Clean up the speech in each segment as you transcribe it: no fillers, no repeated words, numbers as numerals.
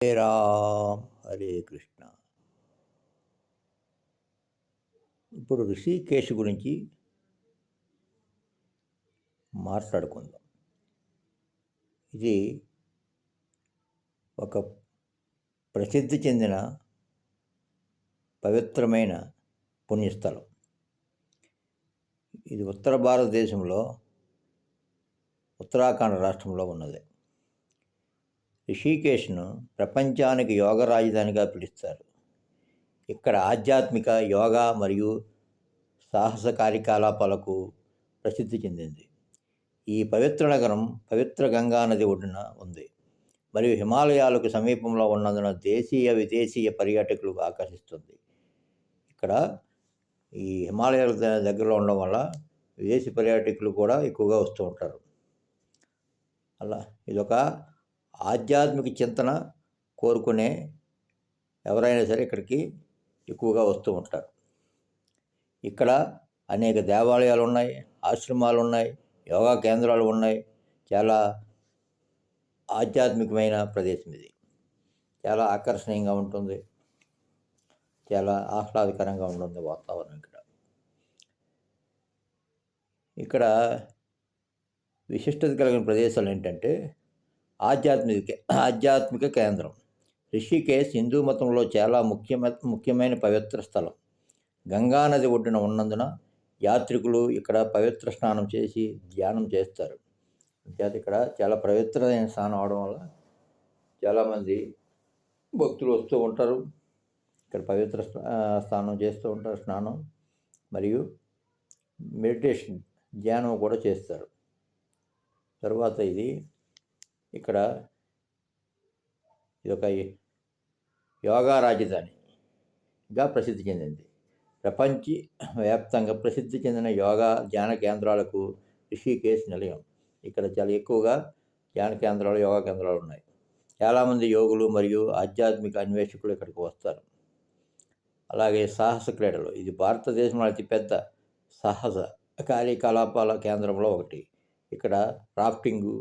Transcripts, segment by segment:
హరే రామ్ హరే కృష్ణ. ఇప్పుడు ఋషికేశ్ గురించి మాట్లాడుకుందాం. ఇది ఒక ప్రసిద్ధి చెందిన పవిత్రమైన పుణ్యస్థలం. ఇది ఉత్తర భారతదేశంలో ఉత్తరాఖండ్ రాష్ట్రంలో ఉన్నది. ఋషికేశ్ను ప్రపంచానికి యోగ రాజధానిగా పిలుస్తారు. ఇక్కడ ఆధ్యాత్మిక, యోగా మరియు సాహస కార్యకలాపాలకు ప్రసిద్ధి చెందింది. ఈ పవిత్ర నగరం పవిత్ర గంగా నది ఒడ్డున ఉంది మరియు హిమాలయాలకు సమీపంలో ఉన్నందున దేశీయ, విదేశీయ పర్యాటకులు ఆకర్షిస్తుంది. ఇక్కడ ఈ హిమాలయాల దగ్గరలో ఉండడం వల్ల విదేశీ పర్యాటకులు కూడా ఎక్కువగా వస్తూ ఉంటారు. అలా ఇదొక ఆధ్యాత్మిక చింతన కోరుకునే ఎవరైనా సరే ఇక్కడికి ఎక్కువగా వస్తూ ఉంటారు. ఇక్కడ అనేక దేవాలయాలు ఉన్నాయి, ఆశ్రమాలు ఉన్నాయి, యోగా కేంద్రాలు ఉన్నాయి. చాలా ఆధ్యాత్మికమైన ప్రదేశం ఇది. చాలా ఆకర్షణీయంగా ఉంటుంది, చాలా ఆహ్లాదకరంగా ఉంటుంది వాతావరణం. ఇక్కడ విశిష్టత కలిగిన ప్రదేశాలు ఏంటంటే ఆధ్యాత్మిక కేంద్రం. రిషికేశ్ హిందూ మతంలో చాలా ముఖ్యమైన పవిత్ర స్థలం. గంగానది ఒడ్డున ఉన్నందున యాత్రికులు ఇక్కడ పవిత్ర స్నానం చేసి ధ్యానం చేస్తారు. ఇక్కడ చాలా పవిత్రమైన స్నానం అవడం వల్ల చాలామంది భక్తులు వస్తూ ఉంటారు. ఇక్కడ పవిత్ర స్నానం చేస్తూ ఉంటారు. స్నానం మరియు మెడిటేషన్, ధ్యానం కూడా చేస్తారు. తర్వాత ఇది ఒక యోగా రాజధానిగా ప్రసిద్ధి చెందింది. ప్రపంచవ్యాప్తంగా ప్రసిద్ధి చెందిన యోగా ధ్యాన కేంద్రాలకు రిషికేశ్ నిలయం. ఇక్కడ చాలా ఎక్కువగా ధ్యాన కేంద్రాలు, యోగా కేంద్రాలు ఉన్నాయి. చాలామంది యోగులు మరియు ఆధ్యాత్మిక అన్వేషకులు ఇక్కడికి వస్తారు. అలాగే సాహస క్రీడలు. ఇది భారతదేశంలో అతిపెద్ద సాహస కార్యకలాపాల కేంద్రంలో ఒకటి. ఇక్కడ రాఫ్టింగు,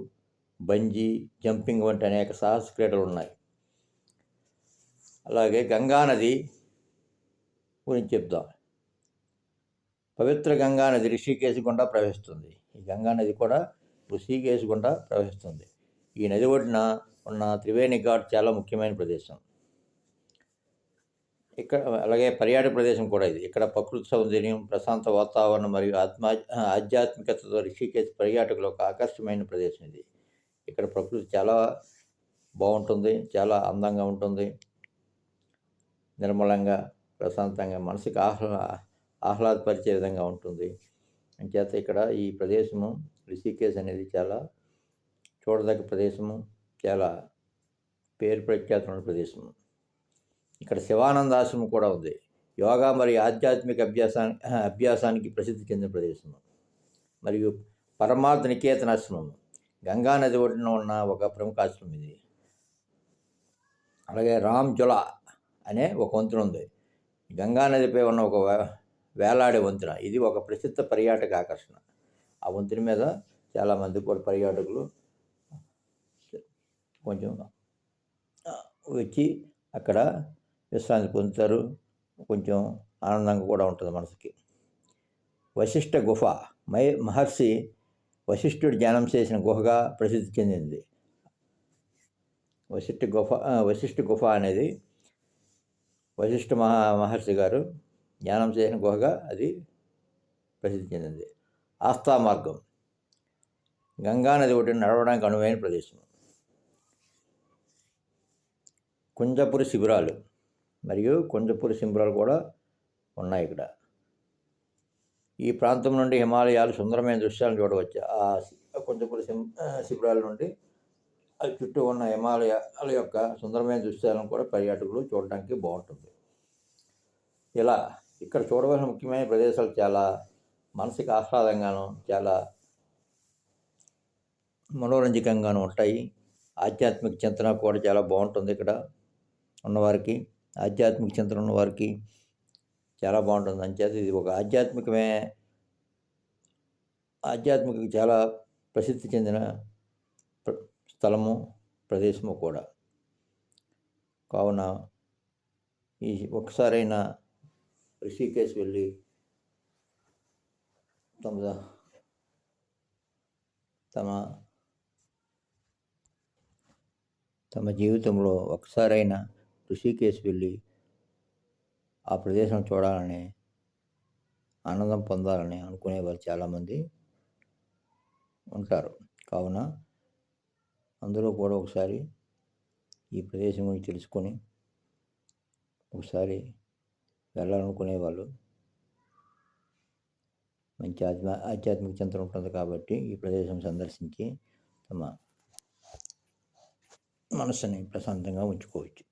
బంజీ జంపింగ్ వంటి అనేక సాహస క్రీడలు ఉన్నాయి. అలాగే గంగానది గురించి చెప్దాం. పవిత్ర గంగానది రిషికేశ్ గుండా ప్రవహిస్తుంది. ఈ గంగానది కూడా రిషికేశ్ గుండా ప్రవహిస్తుంది. ఈ నది ఒడ్డున ఉన్న త్రివేణి ఘాట్ చాలా ముఖ్యమైన ప్రదేశం. ఇక్కడ అలాగే పర్యాటక ప్రదేశం కూడా ఇది. ఇక్కడ ప్రకృతి సౌందర్యం, ప్రశాంత వాతావరణం మరియు ఆధ్యాత్మికతతో రిషికేశ్ పర్యాటకులకు ఆకర్షణీయమైన ప్రదేశం ఇది. ఇక్కడ ప్రకృతి చాలా బాగుంటుంది, చాలా అందంగా ఉంటుంది, నిర్మలంగా, ప్రశాంతంగా, మనసుకి ఆహ్లాదపరిచే విధంగా ఉంటుంది. అంచేత ఇక్కడ ఈ ప్రదేశము రిషికేశ్ అనేది చాలా చూడదగ్గ ప్రదేశము, చాలా పేరు ప్రఖ్యాతమైన ప్రదేశము. ఇక్కడ శివానంద ఆశ్రమం కూడా ఉంది. యోగా మరియు ఆధ్యాత్మిక అభ్యాసానికి ప్రసిద్ధి చెందిన ప్రదేశం. మరియు పరమార్థ నికేతన ఆశ్రమం గంగానది ఒడ్డున ఉన్న ఒక ప్రముఖ ఆశ్రమం ఇది. అలాగే రామ్ జులా అనే ఒక వంతెన ఉంది. గంగానదిపై ఉన్న ఒక వేలాడే వంతెన. ఇది ఒక ప్రసిద్ధ పర్యాటక ఆకర్షణ. ఆ వంతెన మీద చాలామంది కూడా పర్యాటకులు కొంచెం వచ్చి అక్కడ విశ్రాంతి పొందుతారు. కొంచెం ఆనందంగా కూడా ఉంటుంది మనసుకి. వశిష్ఠ గుహ మహర్షి వశిష్ఠుడు ధ్యానం చేసిన గుహగా ప్రసిద్ధి చెందింది. వశిష్ఠ గుహ అనేది వశిష్ఠ మహర్షి గారు ధ్యానం చేసిన గుహగా అది ప్రసిద్ధి చెందింది. ఆస్థా మార్గం గంగానది ఒడ్డున నడవడానికి అనువైన ప్రదేశం. కుంజపురి శిబిరాలు కూడా ఉన్నాయి ఇక్కడ. ఈ ప్రాంతం నుండి హిమాలయాలు సుందరమైన దృశ్యాలను చూడవచ్చు. ఆ కుంజపురి శిబిరాల నుండి అది చుట్టూ ఉన్న హిమాలయాల యొక్క సుందరమైన దృశ్యాలను కూడా పర్యాటకులు చూడడానికి బాగుంటుంది. ఇలా ఇక్కడ చూడవలసిన ముఖ్యమైన ప్రదేశాలు చాలా మనసుకి ఆహ్లాదంగాను, చాలా మనోరంజకంగాను ఉంటాయి. ఆధ్యాత్మిక చింతన కూడా చాలా బాగుంటుంది. ఇక్కడ ఉన్నవారికి, ఆధ్యాత్మిక చింతన ఉన్నవారికి చాలా బాగుంటుంది. అంచేత ఇది ఒక ఆధ్యాత్మిక చాలా ప్రసిద్ధి చెందిన స్థలము, ప్రదేశము కూడా. కావున ఈ ఒకసారైనా రిషికేశ్ వెళ్ళి తమ తమ తమ జీవితంలో ఒకసారైనా ఋషికేశ్ వెళ్ళి ఆ ప్రదేశం చూడాలని, ఆనందం పొందాలని అనుకునే వాళ్ళు చాలామంది ఉంటారు. కావున అందరూ కూడా ఒకసారి ఈ ప్రదేశం గురించి తెలుసుకొని ఒకసారి వెళ్ళాలనుకునే వాళ్ళు, మంచి ఆధ్యాత్మిక చింతన ఉంటుంది కాబట్టి ఈ ప్రదేశం సందర్శించి తమ మనసుని ప్రశాంతంగా ఉంచుకోవచ్చు.